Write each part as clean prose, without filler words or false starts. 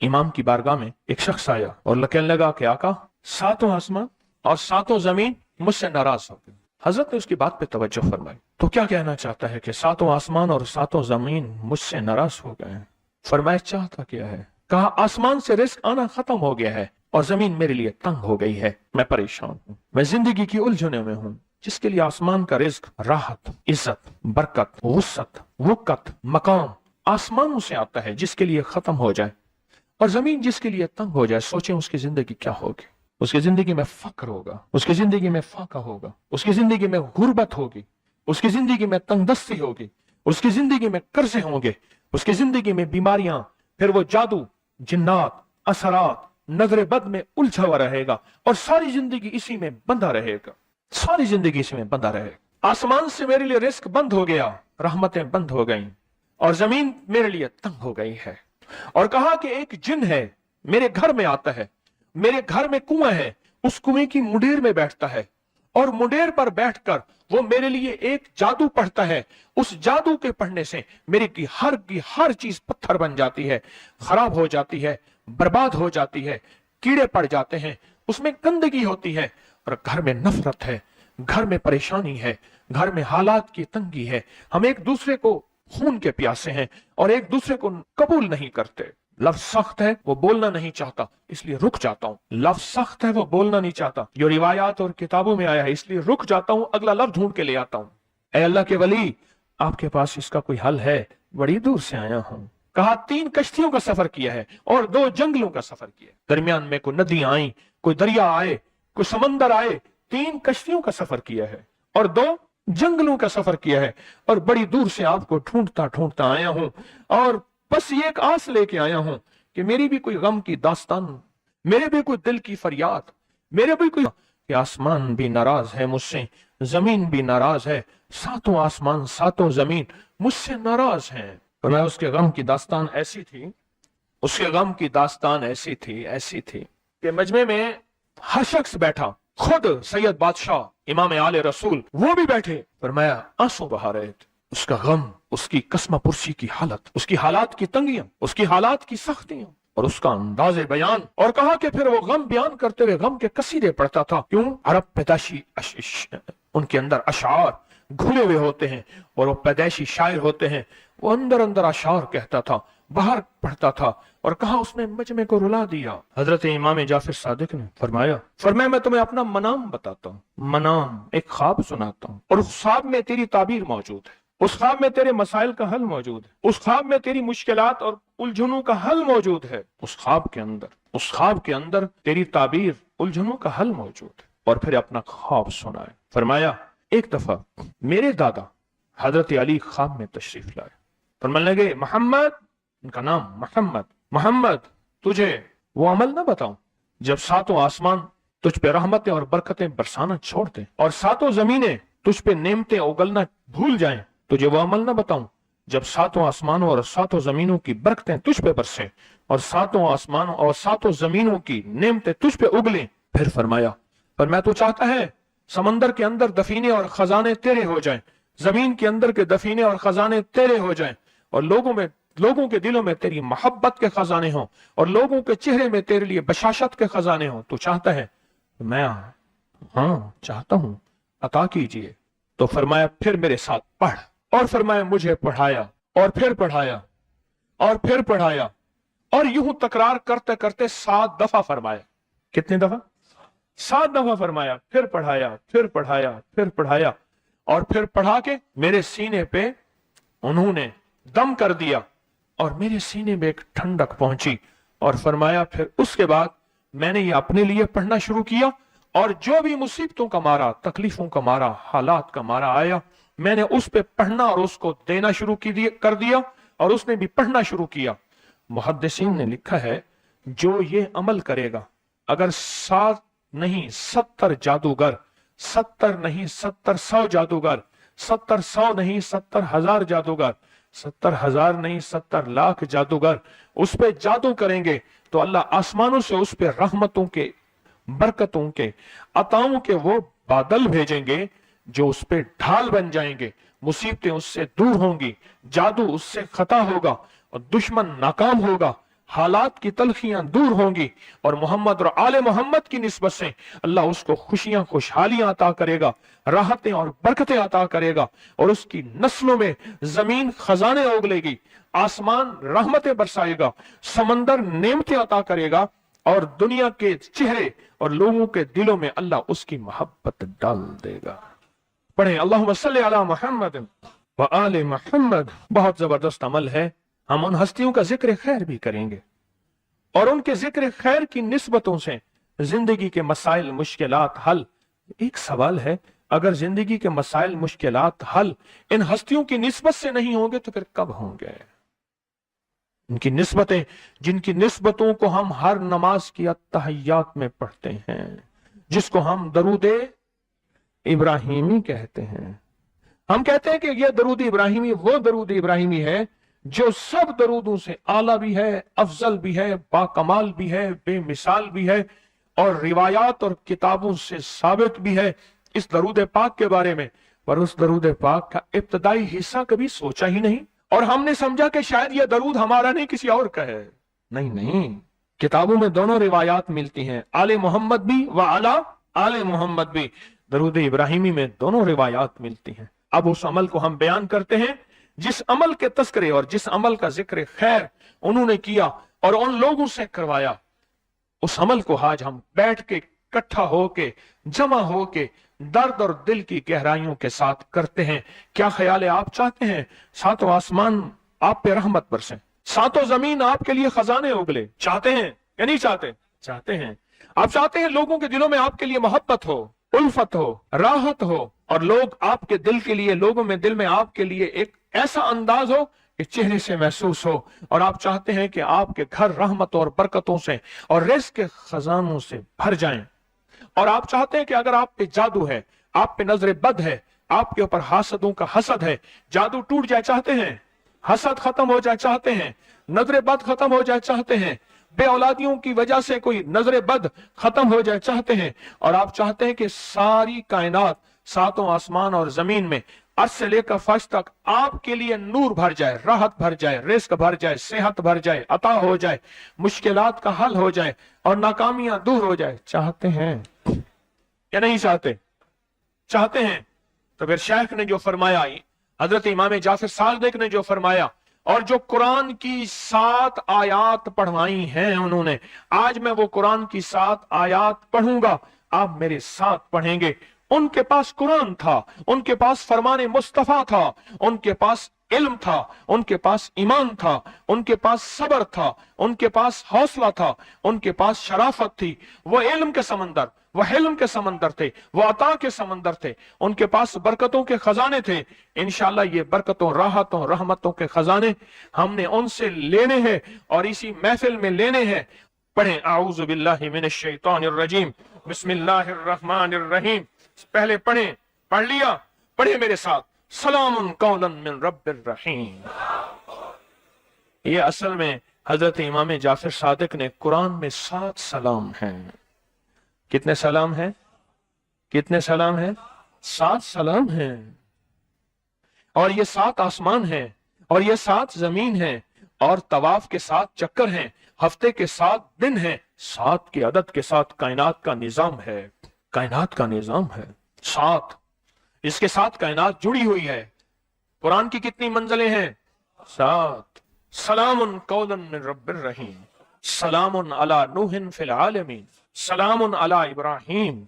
इमाम की बारगाह में एक शख्स आया और कहने लगा कि आका, 7 आसमान और 7 जमीन मुझसे नाराज हो गए। हजरत ने उसकी बात पे तवज्जो फरमाई, तो क्या कहना चाहता है कि 7 आसमान और 7 जमीन मुझसे नाराज हो गए हैं? फरमाया चाहता क्या है? कहा आसमान से रिस्क आना खत्म हो गया है और जमीन मेरे लिए तंग हो गई है, मैं परेशान हूँ, मैं जिंदगी की उलझनों में हूँ। जिसके लिए आसमान का रिस्क, राहत, इज्जत, बरकत, वुसअत, वुकत, मकाम आसमानों से आता है, जिसके लिए खत्म हो जाए, और जमीन जिसके लिए तंग हो जाए, सोचें उसकी जिंदगी क्या होगी। उसकी जिंदगी में फक्र होगा, उसकी जिंदगी में फाका होगा, उसकी जिंदगी में गुर्बत होगी, उसकी जिंदगी में तंगदस्ती होगी, उसकी जिंदगी में कर्जे होंगे, उसकी जिंदगी में बीमारियां, फिर वो जादू, जिन्नात, असरात, नजर बद में उलझा हुआ रहेगा और सारी जिंदगी इसी में बंधा रहेगा, सारी जिंदगी इसी में बंधा रहेगा। आसमान से मेरे लिए रिस्क बंद हो गया, रहमतें बंद हो गई और जमीन मेरे लिए तंग हो गई है। और कहा कि एक जिन है मेरे घर में आता है, मेरे घर में कुआं है, उस कुएं की मुंडेर में बैठता है और मुंडेर पर बैठकर वो मेरे लिए एक जादू पढ़ता है। उस जादू के पढ़ने से मेरी की हर चीज पत्थर बन जाती है, खराब हो जाती है, बर्बाद हो जाती है, कीड़े पड़ जाते हैं, उसमें गंदगी होती है और घर में नफरत है, घर में परेशानी है, घर में हालात की तंगी है। हम एक दूसरे को खून के प्यासे हैं और एक दूसरे को कबूल नहीं करते। लफ्ज सख्त है, वो बोलना नहीं चाहता, इसलिए रुक जाता हूं। लफ्ज सख्त है, वो बोलना नहीं चाहता, जो रिवायात और किताबों में आया है, इसलिए रुक जाता हूं, अगला लफ्ज ढूंढ के ले आता हूं। ऐ अल्लाह के वली, आपके पास इसका कोई हल है? बड़ी दूर से आया हूं। कहा 3 कश्तियों का सफर किया है और 2 जंगलों का सफर किया, दरमियान में कोई नदियां आई, कोई दरिया आए, कोई समंदर आए, 3 कश्तियों का सफर किया है और 2 जंगलों का सफर किया है और बड़ी दूर से आपको ढूंढता ढूंढता आया हूं और बस ये एक आस लेके आया हूं कि मेरी भी कोई गम की दास्तान, मेरे भी कोई दिल की फरियाद, मेरे भी कोई कि आसमान भी नाराज है मुझसे, जमीन भी नाराज है, 7 आसमान 7 जमीन मुझसे नाराज हैं। तो मैं उसके गम की दास्तान ऐसी थी, उसके गम की दास्तान ऐसी थी कि मजमे में हर शख्स बैठा, खुद सैयद बादशाह इमाम आले रसूल वो भी बैठे, फरमाया आंसू बहा रहे थे। उसका गम, उसकी कसमा पुरसी की हालत, उसकी हालात की तंगियां, उसकी हालात की सख्तियां और उसका अंदाजे बयान। और कहा कि फिर वो गम बयान करते हुए गम के कसीदे पढ़ता था। क्यों? अरब पैदाशी उनके अंदर अशार घुले हुए होते हैं और वो पैदाइशी शायर होते हैं। वो अंदर अंदर अशार कहता था, बाहर पढ़ता था और कहा उसने मजमे को रुला दिया। हजरत इमाम जाफर सादिक ने फरमाया मैं तुम्हें अपना मनाम बताता हूँ, मनाम एक ख्वाब सुनाता हूँ और उस ख्वाब में तेरी ताबीर मौजूद है, उस ख्वाब में तेरे मसाइल का हल मौजूद है, उस ख्वाब में तेरी मुश्किलात और उलझनों का हल मौजूद है, उस ख्वाब के अंदर तेरी ताबीर, उलझनों का हल मौजूद है। और फिर अपना ख्वाब सुनाए। फरमाया एक दफा मेरे दादा हजरत अली ख्वाब में तशरीफ लाए, फरमाने लगे मोहम्मद, उनका नाम मोहम्मद, तुझे वो अमल ना बताऊं जब 7 आसमान तुझ पे रहमतें और बरकतें बरसाना छोड़ दें और 7 जमीनें तुझ पे नेमतें उगलना भूल जाएं? तुझे वो अमल ना बताऊं जब 7 आसमानों और 7 जमीनों की बरकतें तुझ पे बरसें और 7 आसमानों और 7 जमीनों की नेमतें तुझ पे उगलें? फिर फरमाया पर मैं तो चाहता है समंदर के अंदर दफीने और खजाने तेरे हो जाएं, जमीन के अंदर के दफीने और खजाने तेरे हो जाएं और लोगों के दिलों में तेरी मोहब्बत के खजाने हों और लोगों के चेहरे में तेरे लिए बशाशत के खजाने हों। तू चाहता है? मैं हाँ चाहता हूं, अता कीजिए। तो फरमाया फिर मेरे साथ पढ़। और फरमाया मुझे पढ़ाया और फिर पढ़ाया और फिर पढ़ाया और यूं तकरार करते करते 7 दफा फरमाया। कितने दफा? 7 दफा फरमाया। फिर पढ़ाया, फिर पढ़ाया, फिर पढ़ाया और फिर पढ़ा के मेरे सीने पे उन्होंने दम कर दिया और मेरे सीने में एक ठंडक पहुंची। और फरमाया फिर उसके बाद मैंने ये अपने लिए पढ़ना शुरू किया और जो भी मुसीबतों का मारा, तकलीफों का मारा, हालात का मारा आया, मैंने उस पे पढ़ना और उसको देना शुरू कर दिया और उसने भी पढ़ना शुरू किया। मुहद्दिसीन ने लिखा है जो ये अमल करेगा, अगर 7 नहीं 70 जादूगर, 70 नहीं 70 जादूगर, 70 नहीं 70,000 जादूगर, 70,000 नहीं 70 लाख जादूगर उस पे जादू करेंगे तो अल्लाह आसमानों से उस पे रहमतों के, बरकतों के, अताओं के वो बादल भेजेंगे जो उस पे ढाल बन जाएंगे। मुसीबतें उससे दूर होंगी, जादू उससे खता होगा और दुश्मन नाकाम होगा। हालात की तलखियां दूर होंगी और मोहम्मद और आले मोहम्मद की निस्बत से अल्लाह उसको खुशियां खुशहालियां अता करेगा, राहतें और बरकतें अता करेगा और उसकी नस्लों में जमीन खजाने उगलेगी, आसमान रहमतें बरसाएगा, समंदर नेमतें अता करेगा और दुनिया के चेहरे और लोगों के दिलों में अल्लाह उसकी मोहब्बत डाल देगा। पढ़े अल्लाहुम्मा सल्ली अला मुहम्मद व आले मुहम्मद। बहुत जबरदस्त अमल है। हम उन हस्तियों का जिक्र खैर भी करेंगे और उनके जिक्र खैर की निस्बतों से जिंदगी के मसाइल मुश्किलात हल। एक सवाल है, अगर जिंदगी के मसाइल मुश्किलात हल इन हस्तियों की निस्बत से नहीं होंगे तो फिर कब होंगे? इनकी निस्बतें, जिनकी निस्बतों को हम हर नमाज की अत्तहियात में पढ़ते हैं, जिसको हम दरूदे इब्राहिमी कहते हैं। हम कहते हैं कि यह दरूद इब्राहिमी वो दरूद इब्राहिमी है जो सब दरूदों से आला भी है, अफजल भी है, बाकमाल भी है, बेमिसाल भी है और रिवायात और किताबों से साबित भी है इस दरूद पाक के बारे में। पर उस दरूद पाक का इब्तदाई हिस्सा कभी सोचा ही नहीं और हमने समझा कि शायद यह दरूद हमारा नहीं किसी और का है। नहीं नहीं, किताबों में दोनों रिवायात मिलती हैं, आले मोहम्मद भी व आला आले मोहम्मद भी। दरूद इब्राहिमी में दोनों रिवायात मिलती हैं। अब उस अमल को हम बयान करते हैं जिस अमल के तस्करे और जिस अमल का जिक्र खैर उन्होंने किया और उन लोगों से करवाया, उस अमल को आज हम बैठ के इकट्ठा होके जमा होके दर्द और दिल की गहराइयों के साथ करते हैं। क्या ख्याल है? आप चाहते हैं सातों आसमान आप पे रहमत बरसे, सातों जमीन आपके लिए खजाने उगले? चाहते हैं या नहीं चाहते? चाहते हैं। आप चाहते हैं लोगों के दिलों में आपके लिए मोहब्बत हो, उल्फत हो, राहत हो और लोग आपके दिल के लिए, लोगों में दिल में आपके लिए एक ऐसा अंदाज हो कि चेहरे से महसूस हो। और आप चाहते हैं कि आपके घर रहमत और बरकतों से और रिज़्क़ के खजानों से भर जाएं। और आप चाहते हैं कि अगर आप पे जादू है, आप पे नजर बद है, आपके ऊपर हासदों का हसद है, जादू टूट जाए चाहते हैं, हसद खत्म हो जाए चाहते हैं, नजर बद खत्म हो जाए चाहते हैं, बे औलादियों की वजह से कोई नजर बद खत्म हो जाए चाहते हैं और आप चाहते हैं कि सारी कायनात, सातों आसमान और जमीन में अर्श से लेकर फर्श तक आपके लिए नूर भर जाए, राहत भर जाए, रिज़्क़ भर जाए, सेहत भर जाए, अता हो जाए, मुश्किलात का हल हो जाए और नाकामियां दूर हो जाए। चाहते हैं या नहीं चाहते? चाहते हैं। तो फिर शेख ने जो फरमाया, हजरत इमाम जाफर सादिक ने जो फरमाया और जो कुरान की 7 आयात पढ़वाई हैं उन्होंने, आज मैं वो कुरान की 7 आयात पढ़ूंगा, आप मेरे साथ पढ़ेंगे। उनके पास कुरान था, उनके पास फरमाने मुस्तफा था, उनके पास इल्म था, उनके पास ईमान था, उनके पास सब्र था, उनके पास हौसला था, उनके पास शराफत थी। वो इल्म के समंदर, वो हिल्म के समंदर थे, वो अता के समंदर थे, उनके पास बरकतों के खजाने थे। इंशाअल्लाह ये बरकतों, राहतों, रहमतों के खजाने हमने उनसे लेने हैं और इसी महफिल में लेने हैं। पढ़ें आऊज़ु बिल्लाहि मिनश शैतानिर रजीम, बिस्मिल्लाहिर रहमानिर रहीम। पहले पढ़ें, पढ़ लिया? पढ़े मेरे साथ, सलामुन कौलन मिन रब्बिर रहीम। ये असल में हजरत इमाम जाफर सादिक ने कुरान में 7 सलाम हैं। कितने सलाम हैं? कितने सलाम हैं? 7 सलाम हैं। और ये 7 आसमान हैं और ये 7 जमीन हैं और तवाफ के 7 चक्कर हैं, हफ्ते के 7 दिन हैं, 7 के अदद के साथ कायनात का निजाम है। कायनात का निजाम है 7, इसके साथ कायनात जुड़ी हुई है। कुरान की कितनी मंजिलें हैं? 7। सलामुन कौलन मिन रब्बिर रहीम, सलामुन अला नूहिन फिल आलमीन, सलामुन अला इब्राहीम,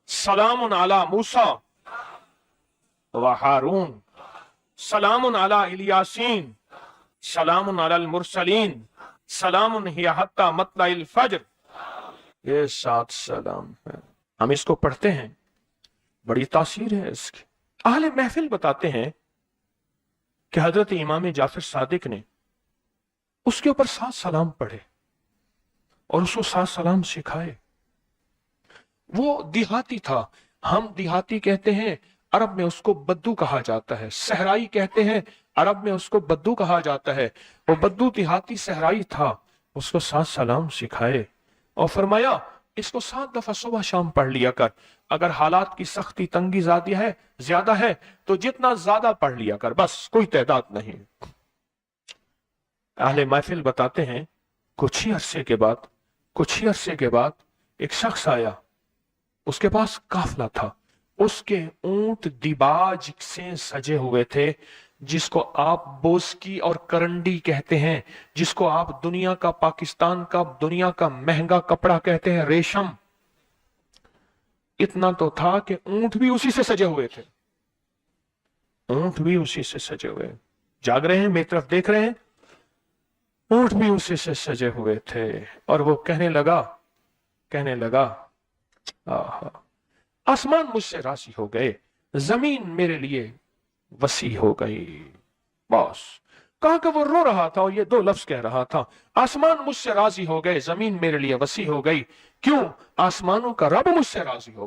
सलामुन अला मूसा व हारून, सलामुन अला इलियासीन, सलामुन अलल मुरसलीन, सलामुन हिया हत्ता मतलाइल फज्र। ये 7 सलाम है। हम इसको पढ़ते हैं, बड़ी तासीर है इसकी। अहले महफिल बताते हैं कि हजरत इमाम जाफर सादिक ने उसके ऊपर 7 सलाम पढ़े और उसको 7 सलाम सिखाए। वो देहाती था, हम देहाती कहते हैं, अरब में उसको बद्दू कहा जाता है। सहराई कहते हैं, अरब में उसको बद्दू कहा जाता है। वो बद्दू देहाती सहराई था, उसको 7 सलाम सिखाए और फरमाया इसको 7 दफा सुबह शाम पढ़ लिया कर। अगर हालात की सख्ती तंगी ज्यादा है तो जितना ज्यादा पढ़ लिया कर, बस कोई तादाद नहीं। अहले महफिल बताते हैं कुछ ही अरसे के बाद एक शख्स आया, उसके पास काफला था, उसके ऊंट दिबाज से सजे हुए थे, जिसको आप बोस्की और करंडी कहते हैं, जिसको आप दुनिया का, पाकिस्तान का दुनिया का महंगा कपड़ा कहते हैं, रेशम। इतना तो था कि ऊंट भी उसी से सजे हुए थे, ऊंट भी उसी से सजे हुए। जाग रहे हैं, मेरी तरफ देख रहे हैं, ऊंट भी उसी से सजे हुए थे। और वो कहने लगा आहा, आसमान मुझसे राजी हो गए, जमीन मेरे लिए वसी हो गई। बस कहा कि वो रो रहा था और ये दो लफ्ज कह रहा था, आसमान मुझसे राजी हो गए, जमीन मेरे लिए वसी हो गई। क्यों? आसमानों का रब मुझसे राजी हो